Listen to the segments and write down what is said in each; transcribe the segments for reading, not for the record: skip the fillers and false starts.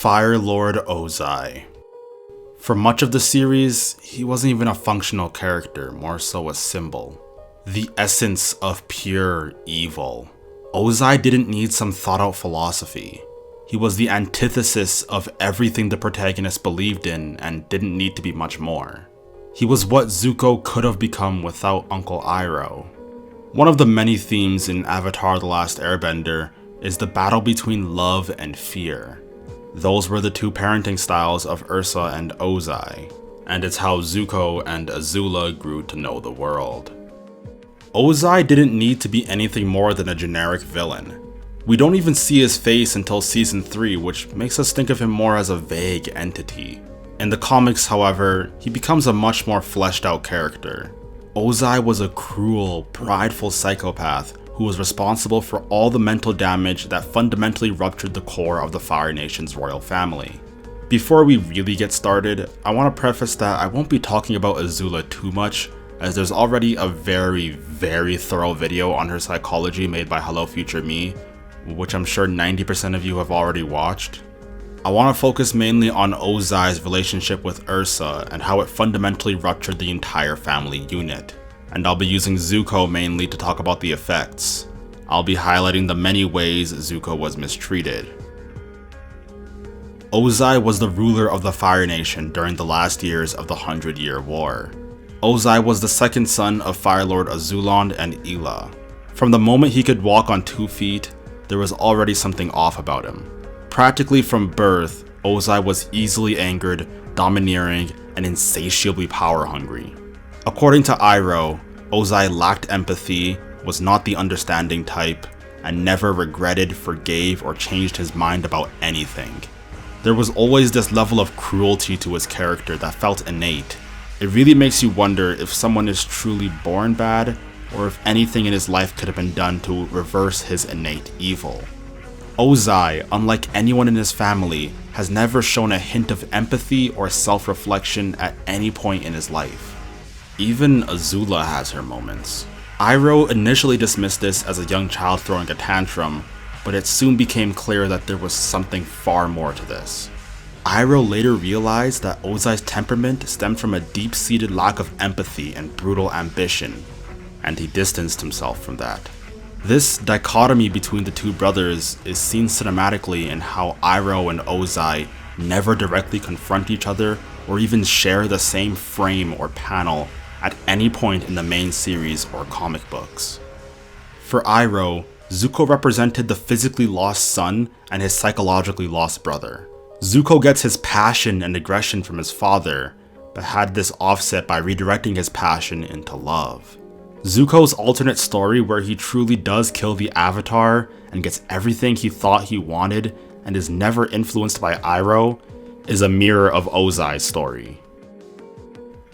Fire Lord Ozai. For much of the series, he wasn't even a functional character, more so a symbol. The essence of pure evil. Ozai didn't need some thought-out philosophy. He was the antithesis of everything the protagonist believed in and didn't need to be much more. He was what Zuko could have become without Uncle Iroh. One of the many themes in Avatar: The Last Airbender is the battle between love and fear. Those were the two parenting styles of Ursa and Ozai, and it's how Zuko and Azula grew to know the world. Ozai didn't need to be anything more than a generic villain. We don't even see his face until season 3, which makes us think of him more as a vague entity. In the comics, however, he becomes a much more fleshed out character. Ozai was a cruel, prideful psychopath who was responsible for all the mental damage that fundamentally ruptured the core of the Fire Nation's royal family. Before we really get started, I want to preface that I won't be talking about Azula too much, as there's already a very thorough video on her psychology made by Hello Future Me, which I'm sure 90% of you have already watched. I want to focus mainly on Ozai's relationship with Ursa and how it fundamentally ruptured the entire family unit. And I'll be using Zuko mainly to talk about the effects. I'll be highlighting the many ways Zuko was mistreated. Ozai was the ruler of the Fire Nation during the last years of the 100-Year War. Ozai was the second son of Fire Lord Azulon and Ila. From the moment he could walk on 2 feet, there was already something off about him. Practically from birth, Ozai was easily angered, domineering, and insatiably power-hungry. According to Iroh, Ozai lacked empathy, was not the understanding type, and never regretted, forgave, or changed his mind about anything. There was always this level of cruelty to his character that felt innate. It really makes you wonder if someone is truly born bad, or if anything in his life could have been done to reverse his innate evil. Ozai, unlike anyone in his family, has never shown a hint of empathy or self-reflection at any point in his life. Even Azula has her moments. Iroh initially dismissed this as a young child throwing a tantrum, but it soon became clear that there was something far more to this. Iroh later realized that Ozai's temperament stemmed from a deep-seated lack of empathy and brutal ambition, and he distanced himself from that. This dichotomy between the two brothers is seen cinematically in how Iroh and Ozai never directly confront each other or even share the same frame or panel at any point in the main series or comic books. For Iroh, Zuko represented the physically lost son and his psychologically lost brother. Zuko gets his passion and aggression from his father, but had this offset by redirecting his passion into love. Zuko's alternate story, where he truly does kill the Avatar and gets everything he thought he wanted and is never influenced by Iroh, is a mirror of Ozai's story.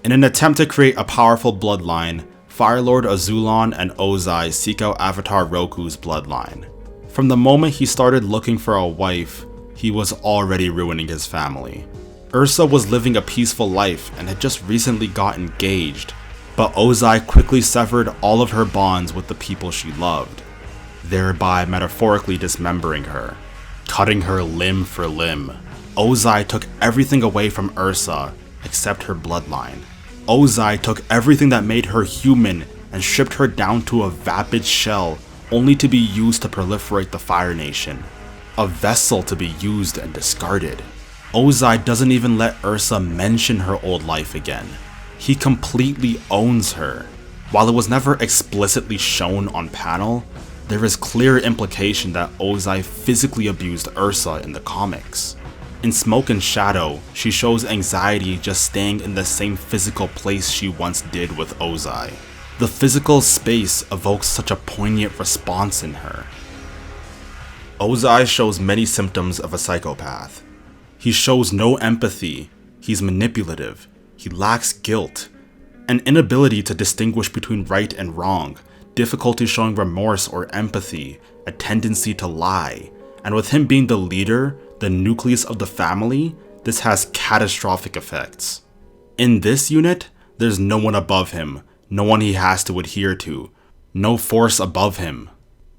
In an attempt to create a powerful bloodline, Fire Lord Azulon and Ozai seek out Avatar Roku's bloodline. From the moment he started looking for a wife, he was already ruining his family. Ursa was living a peaceful life and had just recently got engaged, but Ozai quickly severed all of her bonds with the people she loved, thereby metaphorically dismembering her, cutting her limb for limb. Ozai took everything away from Ursa except her bloodline. Ozai took everything that made her human and stripped her down to a vapid shell, only to be used to proliferate the Fire Nation. A vessel to be used and discarded. Ozai doesn't even let Ursa mention her old life again. He completely owns her. While it was never explicitly shown on panel, there is clear implication that Ozai physically abused Ursa in the comics. In Smoke and Shadow, she shows anxiety just staying in the same physical place she once did with Ozai. The physical space evokes such a poignant response in her. Ozai shows many symptoms of a psychopath. He shows no empathy, he's manipulative, he lacks guilt, an inability to distinguish between right and wrong, difficulty showing remorse or empathy, a tendency to lie, and with him being the leader, the nucleus of the family, this has catastrophic effects. In this unit, there's no one above him, no one he has to adhere to, no force above him.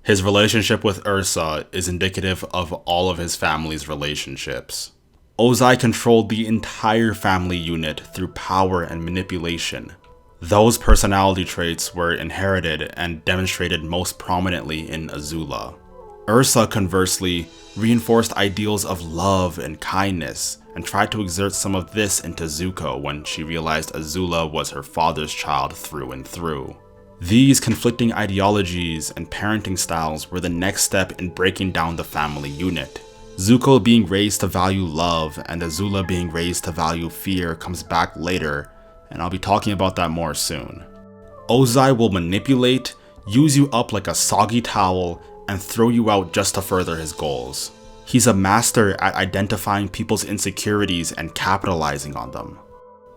His relationship with Ursa is indicative of all of his family's relationships. Ozai controlled the entire family unit through power and manipulation. Those personality traits were inherited and demonstrated most prominently in Azula. Ursa, conversely, reinforced ideals of love and kindness, and tried to exert some of this into Zuko when she realized Azula was her father's child through and through. These conflicting ideologies and parenting styles were the next step in breaking down the family unit. Zuko being raised to value love and Azula being raised to value fear comes back later, and I'll be talking about that more soon. Ozai will manipulate, use you up like a soggy towel, and throw you out just to further his goals. He's a master at identifying people's insecurities and capitalizing on them.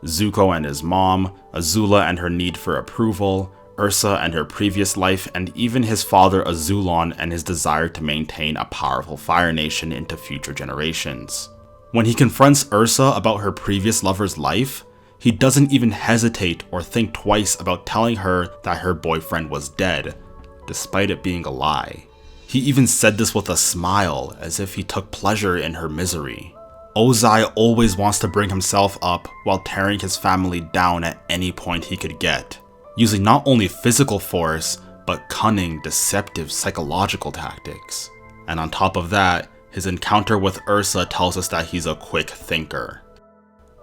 Zuko and his mom, Azula and her need for approval, Ursa and her previous life, and even his father Azulon and his desire to maintain a powerful Fire Nation into future generations. When he confronts Ursa about her previous lover's life, he doesn't even hesitate or think twice about telling her that her boyfriend was dead, despite it being a lie. He even said this with a smile, as if he took pleasure in her misery. Ozai always wants to bring himself up while tearing his family down at any point he could get, using not only physical force, but cunning, deceptive psychological tactics. And on top of that, his encounter with Ursa tells us that he's a quick thinker.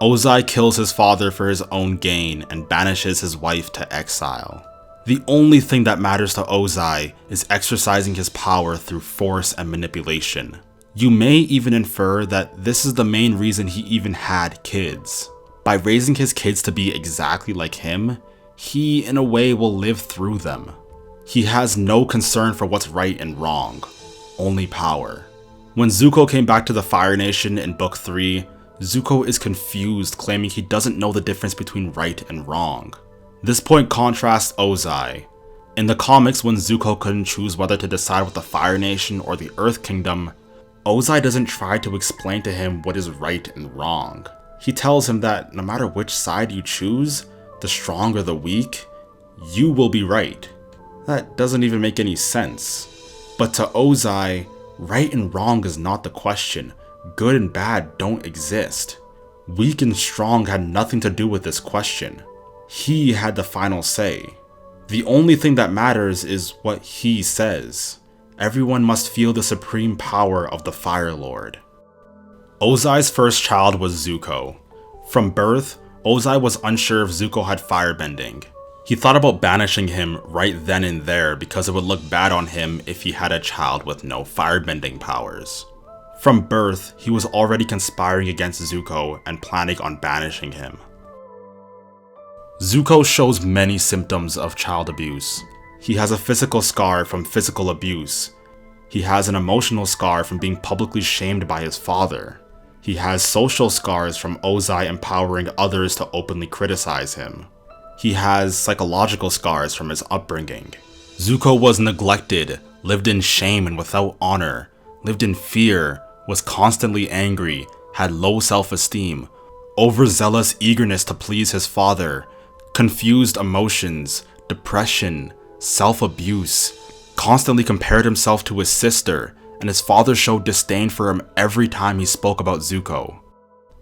Ozai kills his father for his own gain and banishes his wife to exile. The only thing that matters to Ozai is exercising his power through force and manipulation. You may even infer that this is the main reason he even had kids. By raising his kids to be exactly like him, he in a way will live through them. He has no concern for what's right and wrong, only power. When Zuko came back to the Fire Nation in Book 3, Zuko is confused, claiming he doesn't know the difference between right and wrong. This point contrasts Ozai. In the comics, when Zuko couldn't choose whether to decide with the Fire Nation or the Earth Kingdom, Ozai doesn't try to explain to him what is right and wrong. He tells him that no matter which side you choose, the strong or the weak, you will be right. That doesn't even make any sense. But to Ozai, right and wrong is not the question. Good and bad don't exist. Weak and strong had nothing to do with this question. He had the final say. The only thing that matters is what he says. Everyone must feel the supreme power of the Fire Lord. Ozai's first child was Zuko. From birth, Ozai was unsure if Zuko had firebending. He thought about banishing him right then and there because it would look bad on him if he had a child with no firebending powers. From birth, he was already conspiring against Zuko and planning on banishing him. Zuko shows many symptoms of child abuse. He has a physical scar from physical abuse. He has an emotional scar from being publicly shamed by his father. He has social scars from Ozai empowering others to openly criticize him. He has psychological scars from his upbringing. Zuko was neglected, lived in shame and without honor, lived in fear, was constantly angry, had low self-esteem, overzealous eagerness to please his father, confused emotions, depression, self-abuse, constantly compared himself to his sister, and his father showed disdain for him every time he spoke about Zuko.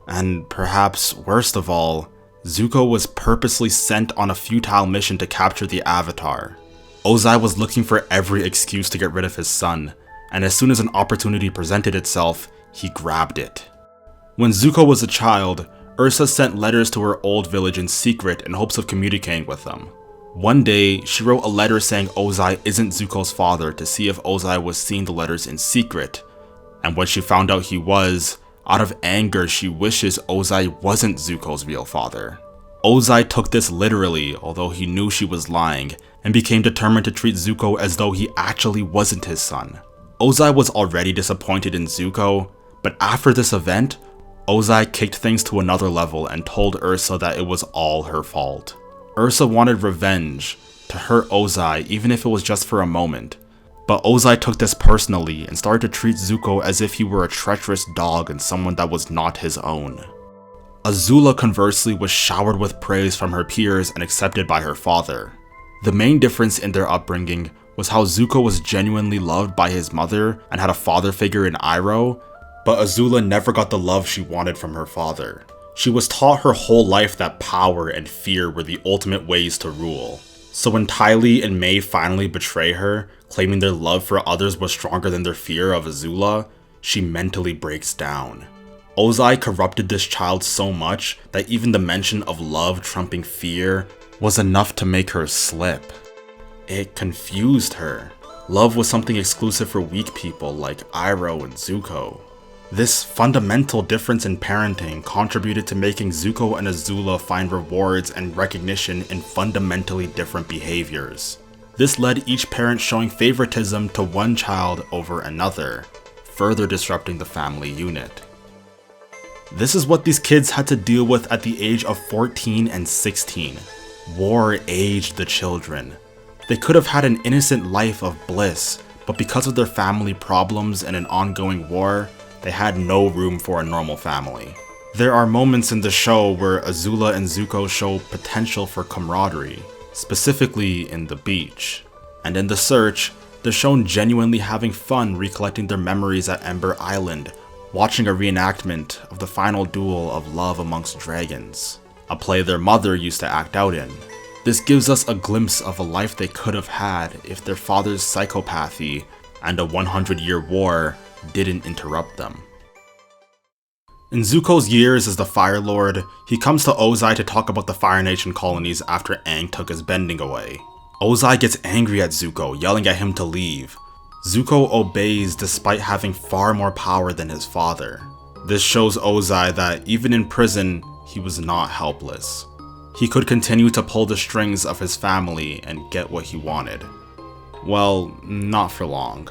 And perhaps worst of all, Zuko was purposely sent on a futile mission to capture the Avatar. Ozai was looking for every excuse to get rid of his son, and as soon as an opportunity presented itself, he grabbed it. When Zuko was a child, Ursa sent letters to her old village in secret in hopes of communicating with them. One day, she wrote a letter saying Ozai isn't Zuko's father to see if Ozai was seeing the letters in secret, and when she found out he was, out of anger she wishes Ozai wasn't Zuko's real father. Ozai took this literally, although he knew she was lying, and became determined to treat Zuko as though he actually wasn't his son. Ozai was already disappointed in Zuko, but after this event, Ozai kicked things to another level and told Ursa that it was all her fault. Ursa wanted revenge, to hurt Ozai even if it was just for a moment, but Ozai took this personally and started to treat Zuko as if he were a treacherous dog and someone that was not his own. Azula conversely was showered with praise from her peers and accepted by her father. The main difference in their upbringing was how Zuko was genuinely loved by his mother and had a father figure in Iroh, But Azula never got the love she wanted from her father. She was taught her whole life that power and fear were the ultimate ways to rule. So when Tylee and May finally betray her, claiming their love for others was stronger than their fear of Azula, she mentally breaks down. Ozai corrupted this child so much that even the mention of love trumping fear was enough to make her slip. It confused her. Love was something exclusive for weak people like Iroh and Zuko. This fundamental difference in parenting contributed to making Zuko and Azula find rewards and recognition in fundamentally different behaviors. This led each parent showing favoritism to one child over another, further disrupting the family unit. This is what these kids had to deal with at the age of 14 and 16. War aged the children. They could have had an innocent life of bliss, but because of their family problems and an ongoing war, they had no room for a normal family. There are moments in the show where Azula and Zuko show potential for camaraderie, specifically in the beach. And in The Search, they're shown genuinely having fun recollecting their memories at Ember Island, watching a reenactment of the final duel of Love Amongst Dragons, a play their mother used to act out in. This gives us a glimpse of a life they could have had if their father's psychopathy and a 100-year war didn't interrupt them. In Zuko's years as the Fire Lord, he comes to Ozai to talk about the Fire Nation colonies after Aang took his bending away. Ozai gets angry at Zuko, yelling at him to leave. Zuko obeys despite having far more power than his father. This shows Ozai that even in prison, he was not helpless. He could continue to pull the strings of his family and get what he wanted. Well, not for long.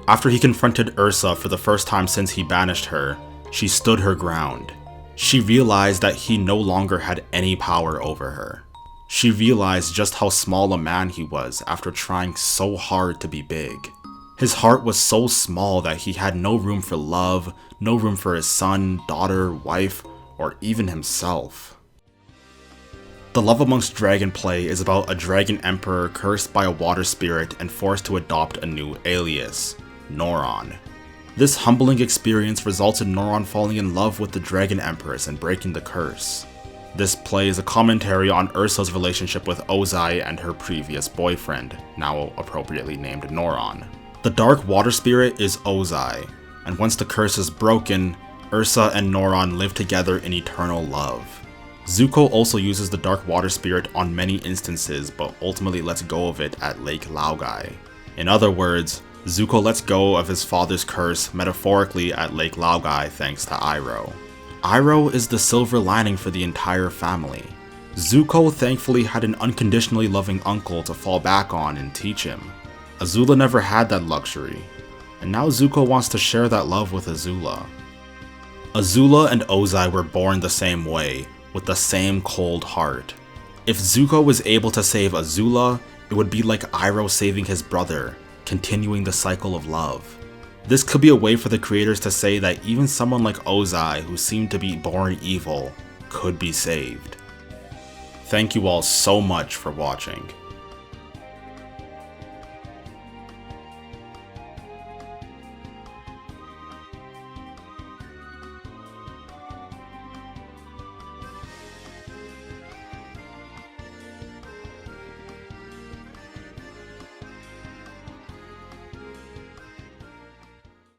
After he confronted Ursa for the first time since he banished her, she stood her ground. She realized that he no longer had any power over her. She realized just how small a man he was after trying so hard to be big. His heart was so small that he had no room for love, no room for his son, daughter, wife, or even himself. The Love Amongst Dragon play is about a dragon emperor cursed by a water spirit and forced to adopt a new alias, Noron. This humbling experience results in Noron falling in love with the Dragon Empress and breaking the curse. This play is a commentary on Ursa's relationship with Ozai and her previous boyfriend, now appropriately named Noron. The Dark Water Spirit is Ozai, and once the curse is broken, Ursa and Noron live together in eternal love. Zuko also uses the Dark Water Spirit on many instances, but ultimately lets go of it at Lake Laogai. In other words, Zuko lets go of his father's curse metaphorically at Lake Laogai thanks to Iroh. Iroh is the silver lining for the entire family. Zuko thankfully had an unconditionally loving uncle to fall back on and teach him. Azula never had that luxury, and now Zuko wants to share that love with Azula. Azula and Ozai were born the same way, with the same cold heart. If Zuko was able to save Azula, it would be like Iroh saving his brother, continuing the cycle of love. This could be a way for the creators to say that even someone like Ozai, who seemed to be born evil, could be saved. Thank you all so much for watching.